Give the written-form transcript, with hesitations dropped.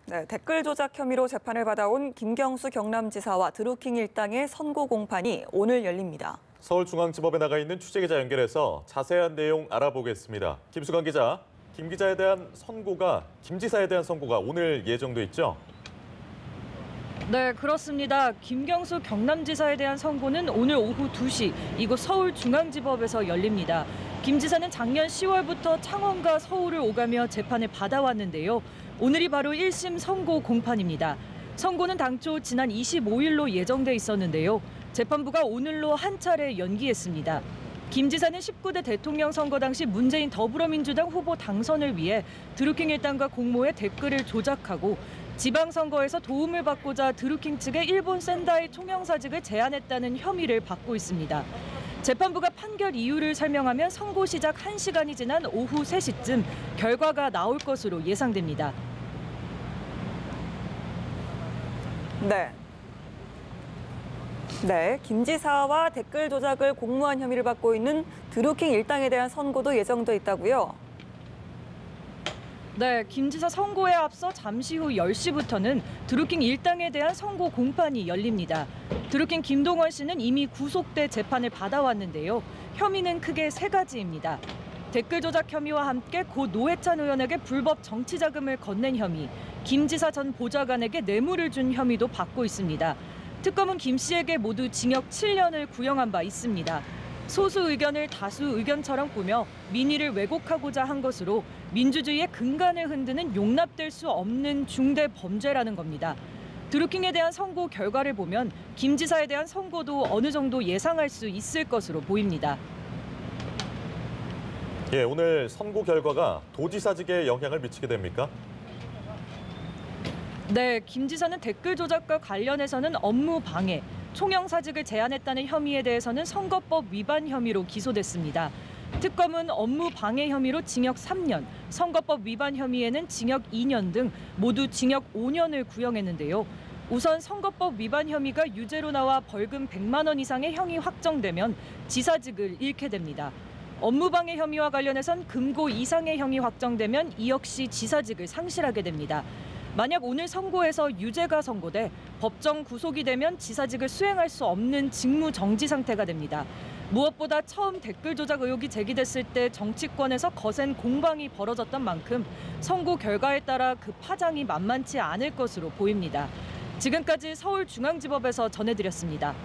네, 댓글 조작 혐의로 재판을 받아온 김경수 경남지사와 드루킹 일당의 선고 공판이 오늘 열립니다. 서울중앙지법에 나가 있는 취재기자 연결해서 자세한 내용 알아보겠습니다. 김수강 기자, 김 지사에 대한 선고가 오늘 예정돼 있죠? 네, 그렇습니다. 김경수 경남지사에 대한 선고는 오늘 오후 2시 이곳 서울중앙지법에서 열립니다. 김 지사는 작년 10월부터 창원과 서울을 오가며 재판을 받아왔는데요. 오늘이 바로 1심 선고 공판입니다. 선고는 당초 지난 25일로 예정돼 있었는데요. 재판부가 오늘로 한 차례 연기했습니다. 김 지사는 19대 대통령 선거 당시 문재인 더불어민주당 후보 당선을 위해 드루킹 일당과 공모해 댓글을 조작하고 지방선거에서 도움을 받고자 드루킹 측에 일본 샌다이 총영사직을 제안했다는 혐의를 받고 있습니다. 재판부가 판결 이유를 설명하면 선고 시작 1시간이 지난 오후 3시쯤 결과가 나올 것으로 예상됩니다. 네, 김 지사와 댓글 조작을 공모한 혐의를 받고 있는 드루킹 일당에 대한 선고도 예정돼 있다고요? 네, 김 지사 선고에 앞서 잠시 후 10시부터는 드루킹 일당에 대한 선고 공판이 열립니다. 드루킹 김동원 씨는 이미 구속돼 재판을 받아왔는데요. 혐의는 크게 3가지입니다. 댓글 조작 혐의와 함께 고 노회찬 의원에게 불법 정치 자금을 건넨 혐의, 김 지사 전 보좌관에게 뇌물을 준 혐의도 받고 있습니다. 특검은 김 씨에게 모두 징역 7년을 구형한 바 있습니다. 소수 의견을 다수 의견처럼 꾸며 민의를 왜곡하고자 한 것으로 민주주의의 근간을 흔드는 용납될 수 없는 중대 범죄라는 겁니다. 드루킹에 대한 선고 결과를 보면 김 지사에 대한 선고도 어느 정도 예상할 수 있을 것으로 보입니다. 예, 오늘 선고 결과가 도지사직에 영향을 미치게 됩니까? 네, 김 지사는 댓글 조작과 관련해서는 업무 방해, 총영사직을 제안했다는 혐의에 대해서는 선거법 위반 혐의로 기소됐습니다. 특검은 업무 방해 혐의로 징역 3년, 선거법 위반 혐의에는 징역 2년 등 모두 징역 5년을 구형했는데요. 우선 선거법 위반 혐의가 유죄로 나와 벌금 100만 원 이상의 형이 확정되면 지사직을 잃게 됩니다. 업무 방해 혐의와 관련해선 금고 이상의 형이 확정되면 이 역시 지사직을 상실하게 됩니다. 만약 오늘 선고에서 유죄가 선고돼 법정 구속이 되면 지사직을 수행할 수 없는 직무 정지 상태가 됩니다. 무엇보다 처음 댓글 조작 의혹이 제기됐을 때 정치권에서 거센 공방이 벌어졌던 만큼 선고 결과에 따라 그 파장이 만만치 않을 것으로 보입니다. 지금까지 서울중앙지법에서 전해드렸습니다.